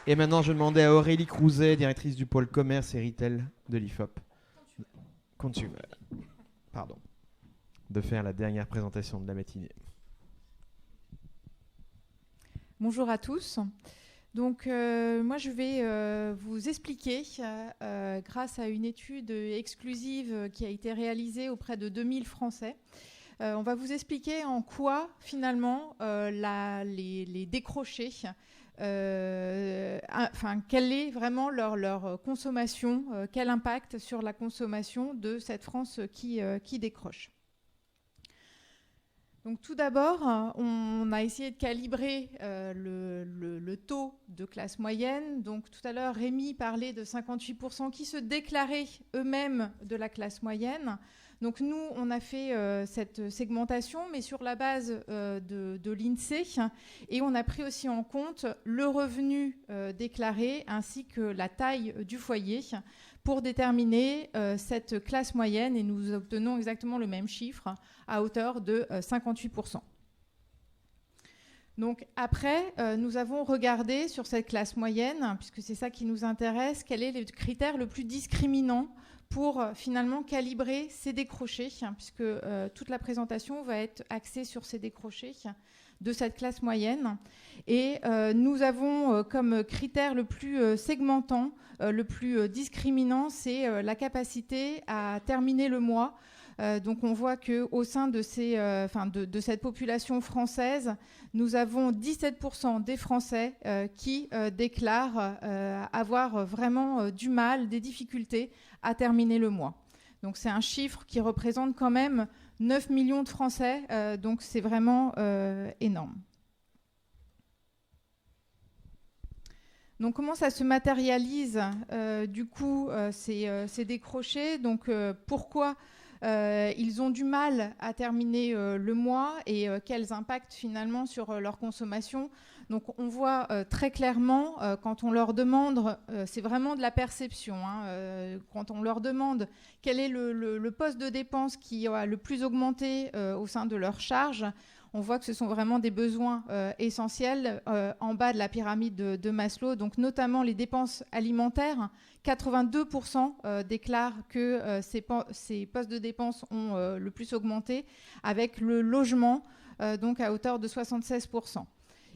Et maintenant, je demandais à Aurélie Crouzet, directrice du pôle commerce et retail de l'IFOP, Consumer, pardon, de faire la dernière présentation de la matinée. Bonjour à tous. Donc, moi, je vais vous expliquer, grâce à une étude exclusive qui a été réalisée auprès de 2000 Français, on va vous expliquer en quoi, finalement, les décrochés, quelle est vraiment leur consommation, quel impact sur la consommation de cette France qui décroche. Donc tout d'abord, on a essayé de calibrer le taux de classe moyenne. Donc tout à l'heure, Rémi parlait de 58% qui se déclaraient eux-mêmes de la classe moyenne. Donc nous, on a fait cette segmentation, mais sur la base de l'INSEE. Et on a pris aussi en compte le revenu déclaré ainsi que la taille du foyer pour déterminer cette classe moyenne. Et nous obtenons exactement le même chiffre à hauteur de 58%. Donc après, nous avons regardé sur cette classe moyenne, puisque c'est ça qui nous intéresse, quel est le critère le plus discriminant pour finalement calibrer ces décrochés, puisque toute la présentation va être axée sur ces décrochés de cette classe moyenne. Et nous avons comme critère le plus segmentant, le plus discriminant, c'est la capacité à terminer le mois. Donc on voit qu'au sein de cette population française, nous avons 17% des Français qui déclarent avoir vraiment du mal, des difficultés à terminer le mois. Donc c'est un chiffre qui représente quand même 9 millions de Français, donc c'est vraiment énorme. Donc comment ça se matérialise du coup ces décrochés. Donc pourquoi ils ont du mal à terminer le mois et quels impacts finalement sur leur consommation. Donc on voit très clairement quand on leur demande, c'est vraiment de la perception, quand on leur demande quel est le poste de dépense qui a le plus augmenté au sein de leur charge, on voit que ce sont vraiment des besoins essentiels en bas de la pyramide de Maslow, donc notamment les dépenses alimentaires. 82% déclarent que ces postes de dépenses ont le plus augmenté, avec le logement donc à hauteur de 76%.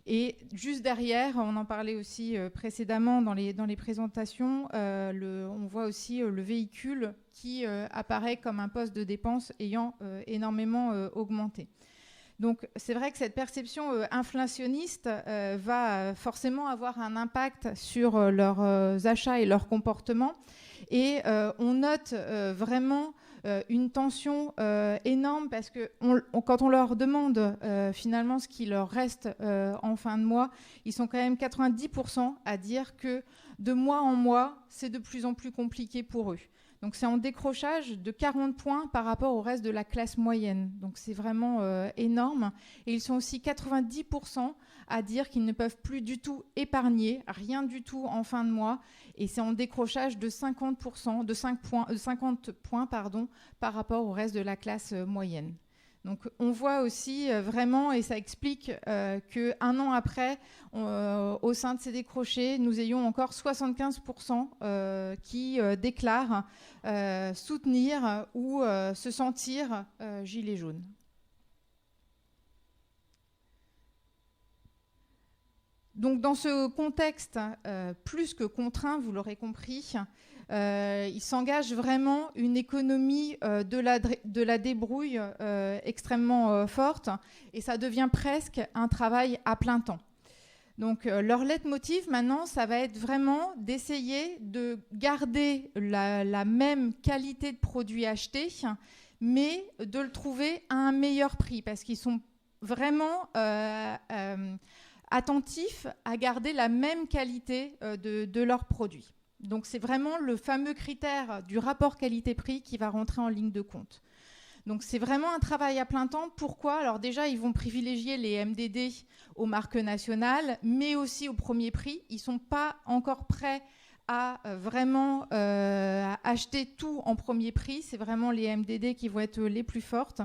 Et juste derrière, on en parlait aussi précédemment dans les présentations, on voit aussi le véhicule qui apparaît comme un poste de dépense ayant énormément augmenté. Donc c'est vrai que cette perception inflationniste va forcément avoir un impact sur leurs achats et leur comportement. Et on note vraiment une tension énorme parce que quand on leur demande finalement ce qui leur reste en fin de mois, ils sont quand même 90% à dire que de mois en mois, c'est de plus en plus compliqué pour eux. Donc c'est en décrochage de 40 points par rapport au reste de la classe moyenne. Donc c'est vraiment énorme. Et ils sont aussi 90% à dire qu'ils ne peuvent plus du tout épargner, rien du tout en fin de mois. Et c'est en décrochage de 50%, de 50 points par rapport au reste de la classe moyenne. Donc on voit aussi vraiment, et ça explique qu'un an après, au sein de ces décrochés, nous ayons encore 75% qui déclarent soutenir ou se sentir gilet jaune. Donc dans ce contexte plus que contraint, vous l'aurez compris, il s'engage vraiment une économie de la débrouille extrêmement forte, et ça devient presque un travail à plein temps. Donc leur leitmotiv maintenant, ça va être vraiment d'essayer de garder la même qualité de produit acheté, mais de le trouver à un meilleur prix, parce qu'ils sont vraiment attentifs à garder la même qualité de leurs produits. Donc c'est vraiment le fameux critère du rapport qualité-prix qui va rentrer en ligne de compte. Donc c'est vraiment un travail à plein temps. Pourquoi ? Alors déjà, ils vont privilégier les MDD aux marques nationales, mais aussi au premier prix. Ils ne sont pas encore prêts à vraiment acheter tout en premier prix. C'est vraiment les MDD qui vont être les plus fortes.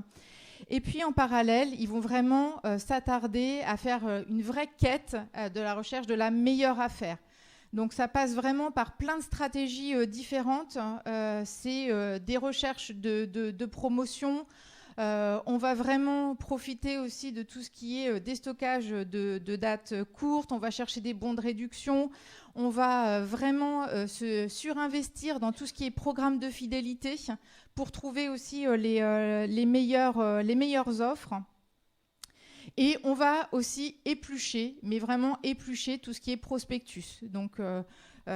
Et puis en parallèle, ils vont vraiment s'attarder à faire une vraie quête de la recherche de la meilleure affaire. Donc ça passe vraiment par plein de stratégies différentes. C'est des recherches de promotion. On va vraiment profiter aussi de tout ce qui est déstockage de dates courtes. On va chercher des bons de réduction. On va vraiment se surinvestir dans tout ce qui est programme de fidélité pour trouver aussi les meilleures offres. Et on va aussi éplucher, mais vraiment éplucher tout ce qui est prospectus. Donc,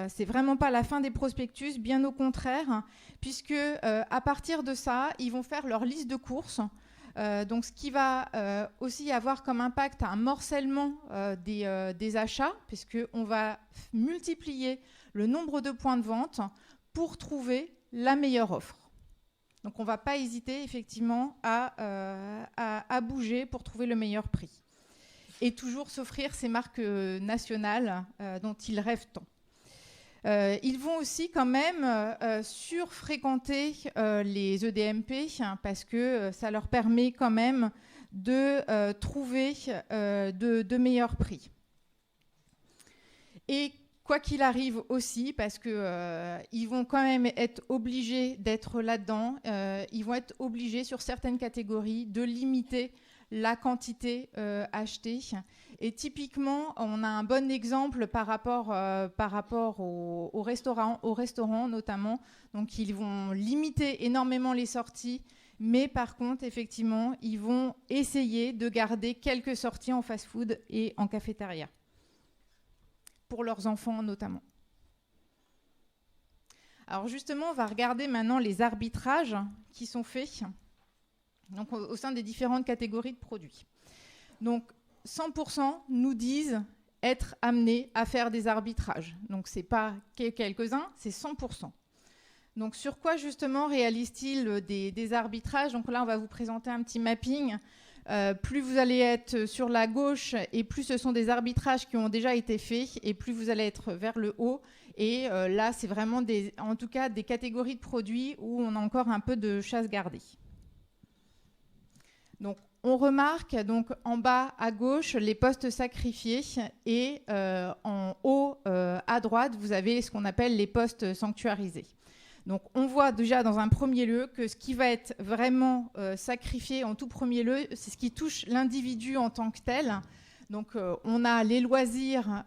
c'est vraiment pas la fin des prospectus, bien au contraire, puisque à partir de ça, ils vont faire leur liste de courses. Donc, ce qui va aussi avoir comme impact un morcellement des achats, puisqu'on va multiplier le nombre de points de vente pour trouver la meilleure offre. Donc, on ne va pas hésiter effectivement à bouger pour trouver le meilleur prix. Et toujours s'offrir ces marques nationales dont ils rêvent tant. Ils vont aussi quand même surfréquenter les EDMP parce que ça leur permet quand même de trouver de meilleurs prix. Et quoi qu'il arrive aussi, parce qu'ils vont quand même être obligés d'être là-dedans, ils vont être obligés sur certaines catégories de limiter la quantité achetée. Et typiquement, on a un bon exemple par rapport aux restaurants notamment. Donc ils vont limiter énormément les sorties, mais par contre, effectivement, ils vont essayer de garder quelques sorties en fast-food et en cafétéria. Pour leurs enfants notamment. Alors justement, on va regarder maintenant les arbitrages qui sont faits donc, au sein des différentes catégories de produits. Donc 100% nous disent être amenés à faire des arbitrages. Donc ce n'est pas quelques-uns, c'est 100%. Donc sur quoi justement réalisent-ils des arbitrages? Donc là, on va vous présenter un petit mapping. Plus vous allez être sur la gauche et plus ce sont des arbitrages qui ont déjà été faits et plus vous allez être vers le haut. Et là, c'est vraiment en tout cas des catégories de produits où on a encore un peu de chasse gardée. Donc, on remarque donc en bas à gauche les postes sacrifiés et en haut à droite, vous avez ce qu'on appelle les postes sanctuarisés. Donc, on voit déjà dans un premier lieu que ce qui va être vraiment sacrifié en tout premier lieu, c'est ce qui touche l'individu en tant que tel. Donc, on a les loisirs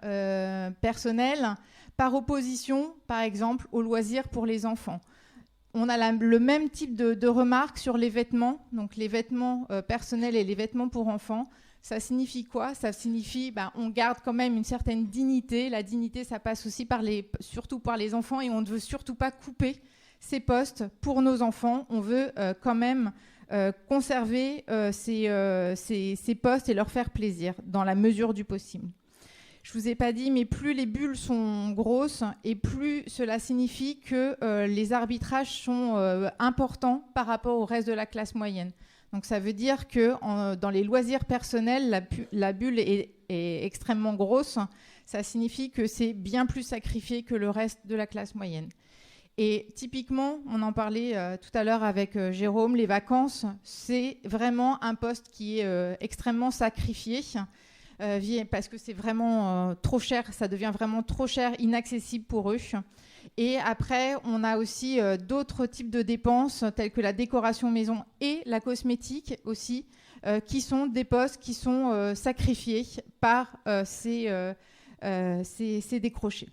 personnels par opposition, par exemple, aux loisirs pour les enfants. On a le même type de remarques sur les vêtements, donc les vêtements personnels et les vêtements pour enfants. Ça signifie quoi? Ça signifie on garde quand même une certaine dignité. La dignité, ça passe aussi surtout par les enfants et on ne veut surtout pas couper ces postes pour nos enfants. On veut quand même conserver ces postes et leur faire plaisir dans la mesure du possible. Je ne vous ai pas dit, mais plus les bulles sont grosses et plus cela signifie que les arbitrages sont importants par rapport au reste de la classe moyenne. Donc ça veut dire que dans les loisirs personnels, la bulle est extrêmement grosse. Ça signifie que c'est bien plus sacrifié que le reste de la classe moyenne. Et typiquement, on en parlait tout à l'heure avec Jérôme, les vacances, c'est vraiment un poste qui est extrêmement sacrifié parce que c'est vraiment trop cher, ça devient vraiment trop cher, inaccessible pour eux. Et après, on a aussi d'autres types de dépenses telles que la décoration maison et la cosmétique aussi, qui sont des postes qui sont sacrifiés par ces décrochés.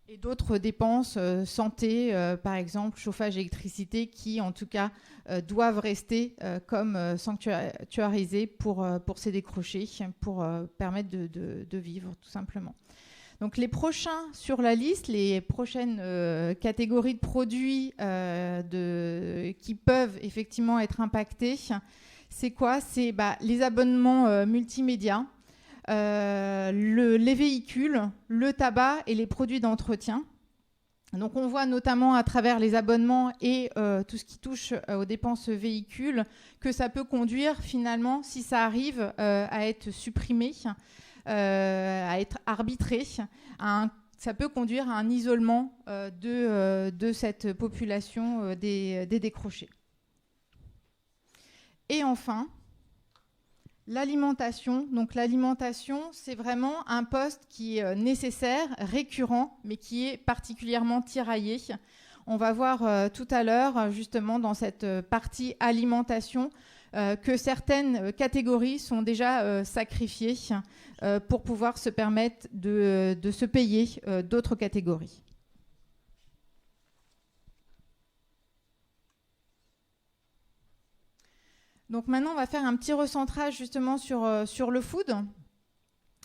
Et d'autres dépenses, santé, par exemple, chauffage, électricité, qui en tout cas doivent rester comme sanctuarisées pour ces décrochés, pour permettre de vivre tout simplement. Donc les prochains sur la liste, les prochaines catégories de produits qui peuvent effectivement être impactés, c'est quoi? C'est les abonnements multimédia, les véhicules, le tabac et les produits d'entretien. Donc on voit notamment à travers les abonnements et tout ce qui touche aux dépenses véhicules que ça peut conduire finalement, si ça arrive, à être supprimé, à être arbitré. Ça peut conduire à un isolement de cette population des décrochés. Et enfin, L'alimentation, donc l'alimentation, c'est vraiment un poste qui est nécessaire, récurrent, mais qui est particulièrement tiraillé. On va voir tout à l'heure, justement, dans cette partie alimentation, que certaines catégories sont déjà sacrifiées pour pouvoir se permettre de se payer d'autres catégories. Donc maintenant, on va faire un petit recentrage justement sur le food.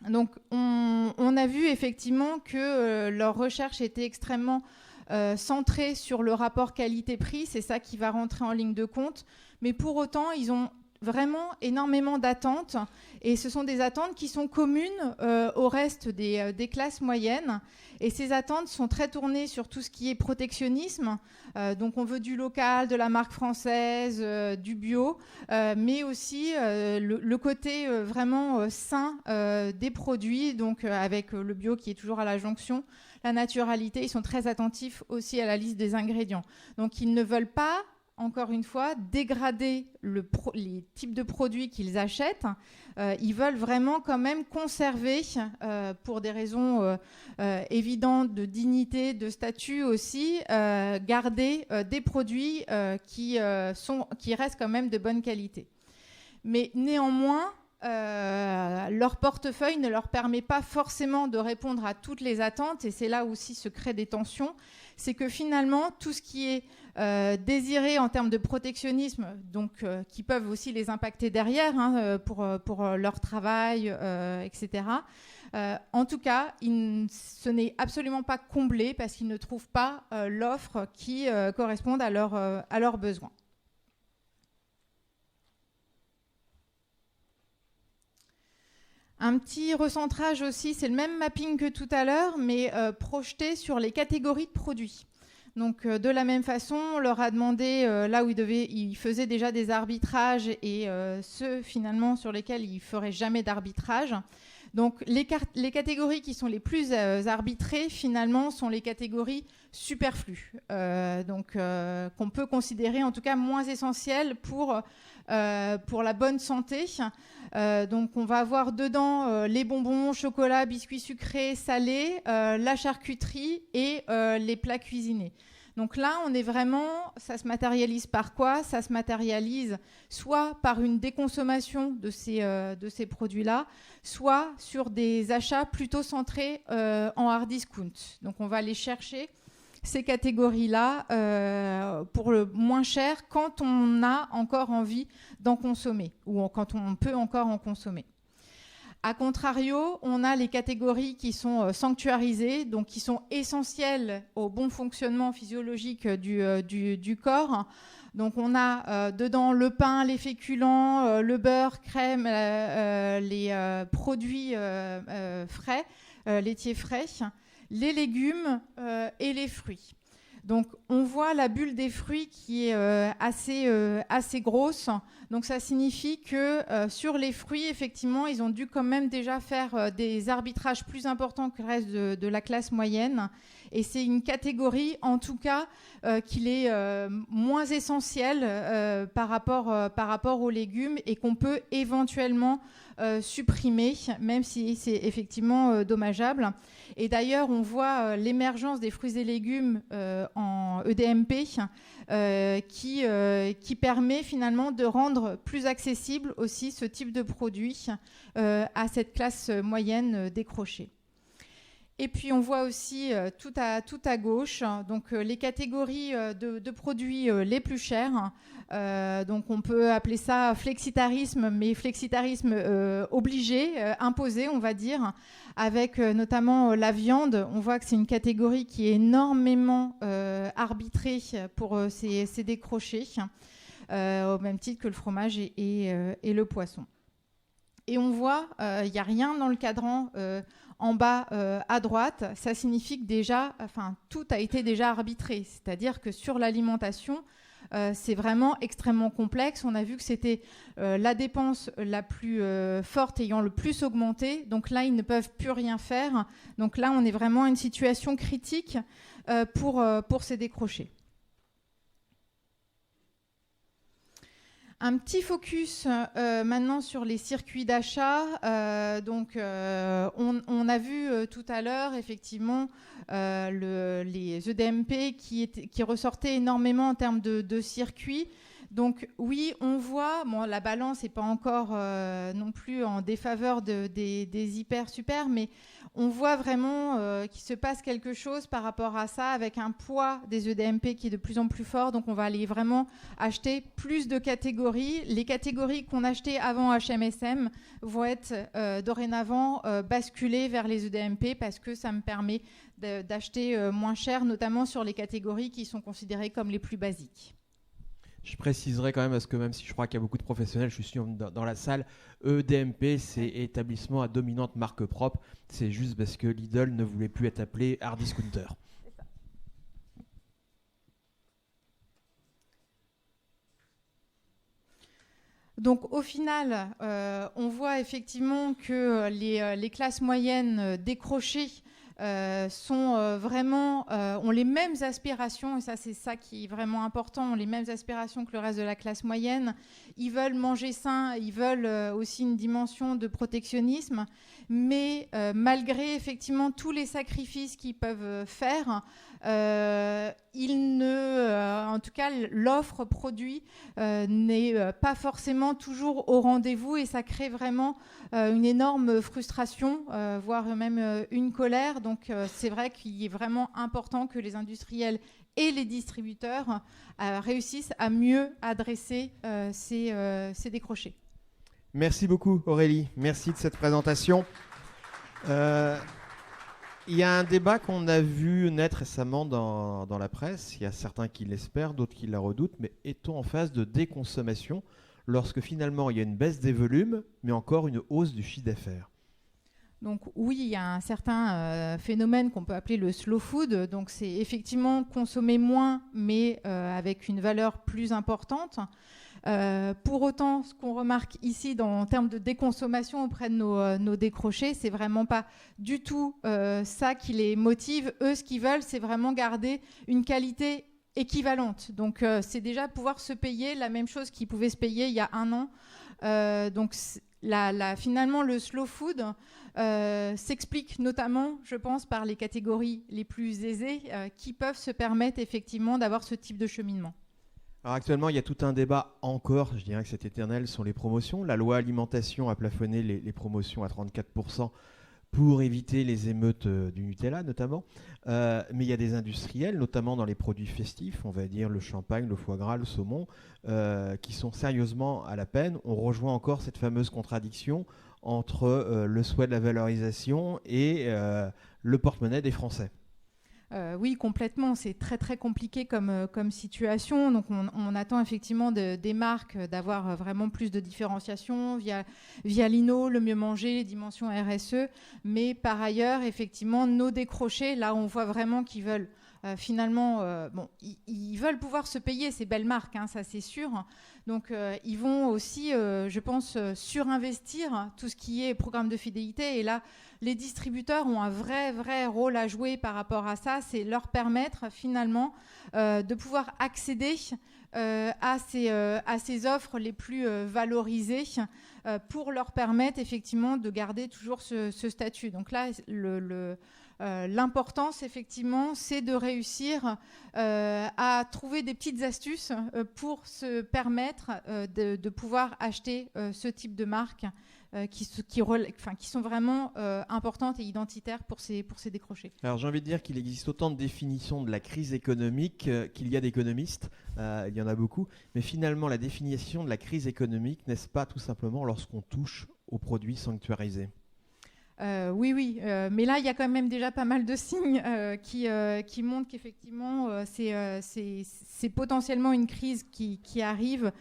Donc on a vu effectivement que leur recherche était extrêmement centrée sur le rapport qualité-prix. C'est ça qui va rentrer en ligne de compte. Mais pour autant, ils ont vraiment énormément d'attentes. Et ce sont des attentes qui sont communes au reste des classes moyennes. Et ces attentes sont très tournées sur tout ce qui est protectionnisme. Donc on veut du local, de la marque française, du bio, mais aussi le côté vraiment sain des produits, donc avec le bio qui est toujours à la jonction, la naturalité. Ils sont très attentifs aussi à la liste des ingrédients. Donc ils ne veulent pas, encore une fois, dégrader les types de produits qu'ils achètent. Ils veulent vraiment quand même conserver, pour des raisons évidentes de dignité, de statut aussi, garder des produits qui restent quand même de bonne qualité. Mais néanmoins, leur portefeuille ne leur permet pas forcément de répondre à toutes les attentes, et c'est là aussi se créent des tensions. C'est que finalement, tout ce qui est désiré en termes de protectionnisme, donc qui peuvent aussi les impacter derrière pour leur travail, etc. En tout cas, ce n'est absolument pas comblé parce qu'ils ne trouvent pas l'offre qui corresponde à leurs besoins. Un petit recentrage aussi, c'est le même mapping que tout à l'heure, mais projeté sur les catégories de produits. Donc de la même façon, on leur a demandé là où ils faisaient déjà des arbitrages et ceux finalement sur lesquels ils ne feraient jamais d'arbitrage. Donc les catégories qui sont les plus arbitrées finalement sont les catégories superflues, qu'on peut considérer en tout cas moins essentielles pour la bonne santé. Donc on va avoir dedans les bonbons, chocolat, biscuits sucrés, salés, la charcuterie et les plats cuisinés. Donc là, on est vraiment, ça se matérialise par quoi ? Ça se matérialise soit par une déconsommation de ces produits-là, soit sur des achats plutôt centrés en hard discount. Donc on va aller chercher ces catégories-là pour le moins cher quand on a encore envie d'en consommer ou quand on peut encore en consommer. A contrario, on a les catégories qui sont sanctuarisées, donc qui sont essentielles au bon fonctionnement physiologique du corps. Donc on a dedans le pain, les féculents, le beurre, crème, les produits frais, laitiers frais, les légumes et les fruits. Donc on voit la bulle des fruits qui est assez grosse. Donc ça signifie que sur les fruits, effectivement, ils ont dû quand même déjà faire des arbitrages plus importants que le reste de la classe moyenne. Et c'est une catégorie, en tout cas, qu'il est moins essentielle par rapport aux légumes et qu'on peut éventuellement supprimer, même si c'est effectivement dommageable. Et d'ailleurs, on voit l'émergence des fruits et légumes en EDMP qui permet finalement de rendre plus accessible aussi ce type de produit à cette classe moyenne décrochée. Et puis on voit aussi tout à gauche donc les catégories de produits les plus chers. Donc on peut appeler ça flexitarisme, mais flexitarisme obligé, imposé, on va dire, avec notamment la viande. On voit que c'est une catégorie qui est énormément arbitrée pour ces décrochés, au même titre que le fromage et le poisson. Et on voit, il n'y a rien dans le cadran en bas à droite. Ça signifie que déjà, tout a été déjà arbitré. C'est-à-dire que sur l'alimentation, c'est vraiment extrêmement complexe. On a vu que c'était la dépense la plus forte ayant le plus augmenté. Donc là, ils ne peuvent plus rien faire. Donc là, on est vraiment à une situation critique pour ces décrochés. Un petit focus maintenant sur les circuits d'achat. On a vu tout à l'heure effectivement les EDMP qui ressortaient énormément en termes de circuits. Donc oui, on voit, la balance n'est pas encore non plus en défaveur des hyper super, mais on voit vraiment qu'il se passe quelque chose par rapport à ça, avec un poids des EDMP qui est de plus en plus fort. Donc on va aller vraiment acheter plus de catégories. Les catégories qu'on achetait avant HMSM vont être dorénavant basculées vers les EDMP, parce que ça me permet d'acheter moins cher, notamment sur les catégories qui sont considérées comme les plus basiques. Je préciserai quand même, parce que même si je crois qu'il y a beaucoup de professionnels, je suis sûr dans la salle, EDMP, c'est établissement à dominante marque propre. C'est juste parce que Lidl ne voulait plus être appelé hard discounter. Donc au final, on voit effectivement que les classes moyennes décrochées ont les mêmes aspirations, et ça c'est ça qui est vraiment important, ont les mêmes aspirations que le reste de la classe moyenne. Ils veulent manger sain, ils veulent aussi une dimension de protectionnisme, mais malgré effectivement tous les sacrifices qu'ils peuvent faire, en tout cas l'offre produit n'est pas forcément toujours au rendez-vous, et ça crée vraiment une énorme frustration, voire même une colère. Donc c'est vrai qu'il est vraiment important que les industriels et les distributeurs réussissent à mieux adresser ces décrochés. Merci beaucoup Aurélie, merci de cette présentation. Il y a un débat qu'on a vu naître récemment dans la presse. Il y a certains qui l'espèrent, d'autres qui la redoutent, mais est-on en phase de déconsommation lorsque finalement il y a une baisse des volumes, mais encore une hausse du chiffre d'affaires? Donc oui, il y a un certain phénomène qu'on peut appeler le slow food. Donc c'est effectivement consommer moins, mais avec une valeur plus importante. Pour autant, ce qu'on remarque ici en termes de déconsommation auprès de nos décrochés, c'est vraiment pas du tout ça qui les motive. Eux, ce qu'ils veulent, c'est vraiment garder une qualité équivalente. Donc c'est déjà pouvoir se payer la même chose qu'ils pouvaient se payer il y a un an. Donc finalement, le slow food s'explique notamment, je pense, par les catégories les plus aisées qui peuvent se permettre effectivement d'avoir ce type de cheminement. Alors actuellement, il y a tout un débat encore, je dirais que c'est éternel, sur les promotions. La loi alimentation a plafonné les promotions à 34% pour éviter les émeutes du Nutella notamment. Mais il y a des industriels, notamment dans les produits festifs, on va dire le champagne, le foie gras, le saumon, qui sont sérieusement à la peine. On rejoint encore cette fameuse contradiction entre le souhait de la valorisation et le porte-monnaie des Français. Oui, complètement. C'est très très compliqué comme situation. Donc on attend effectivement des marques d'avoir vraiment plus de différenciation via l'INO, le mieux manger, les dimensions RSE. Mais par ailleurs, effectivement, nos décrochés, là on voit vraiment qu'ils veulent finalement, ils veulent pouvoir se payer ces belles marques, hein, ça c'est sûr. Donc ils vont aussi, je pense, surinvestir tout ce qui est programme de fidélité. Et là, les distributeurs ont un vrai rôle à jouer par rapport à ça. C'est leur permettre finalement de pouvoir accéder à ces offres les plus valorisées pour leur permettre effectivement de garder toujours ce statut. Donc là, l'importance, effectivement, c'est de réussir à trouver des petites astuces pour se permettre de pouvoir acheter ce type de marque qui sont vraiment importantes et identitaires pour ces décrochés. Alors j'ai envie de dire qu'il existe autant de définitions de la crise économique qu'il y a d'économistes, il y en a beaucoup, mais finalement la définition de la crise économique, n'est-ce pas tout simplement lorsqu'on touche aux produits sanctuarisés ? Oui, mais là il y a quand même déjà pas mal de signes qui montrent qu'effectivement c'est potentiellement une crise qui arrive.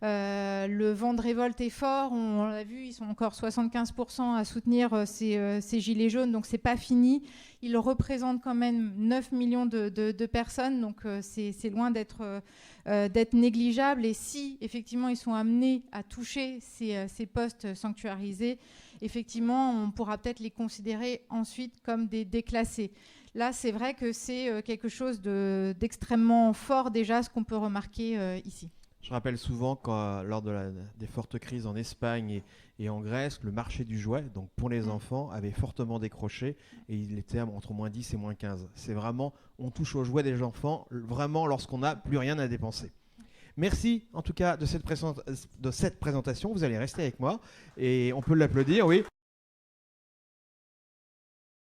Le vent de révolte est fort, on l'a vu, ils sont encore 75% à soutenir ces gilets jaunes, donc c'est pas fini. Ils représentent quand même 9 millions de personnes, donc c'est loin d'être négligeable. Et si effectivement ils sont amenés à toucher ces postes sanctuarisés, effectivement on pourra peut-être les considérer ensuite comme des déclassés. Là c'est vrai que c'est quelque chose d'extrêmement fort déjà, ce qu'on peut remarquer ici. Je rappelle souvent quand, lors des fortes crises en Espagne et en Grèce, le marché du jouet, donc pour les enfants, avait fortement décroché et il était entre moins 10 et moins 15. C'est vraiment, on touche aux jouets des enfants, vraiment lorsqu'on n'a plus rien à dépenser. Merci en tout cas de cette présentation. Vous allez rester avec moi et on peut l'applaudir, oui.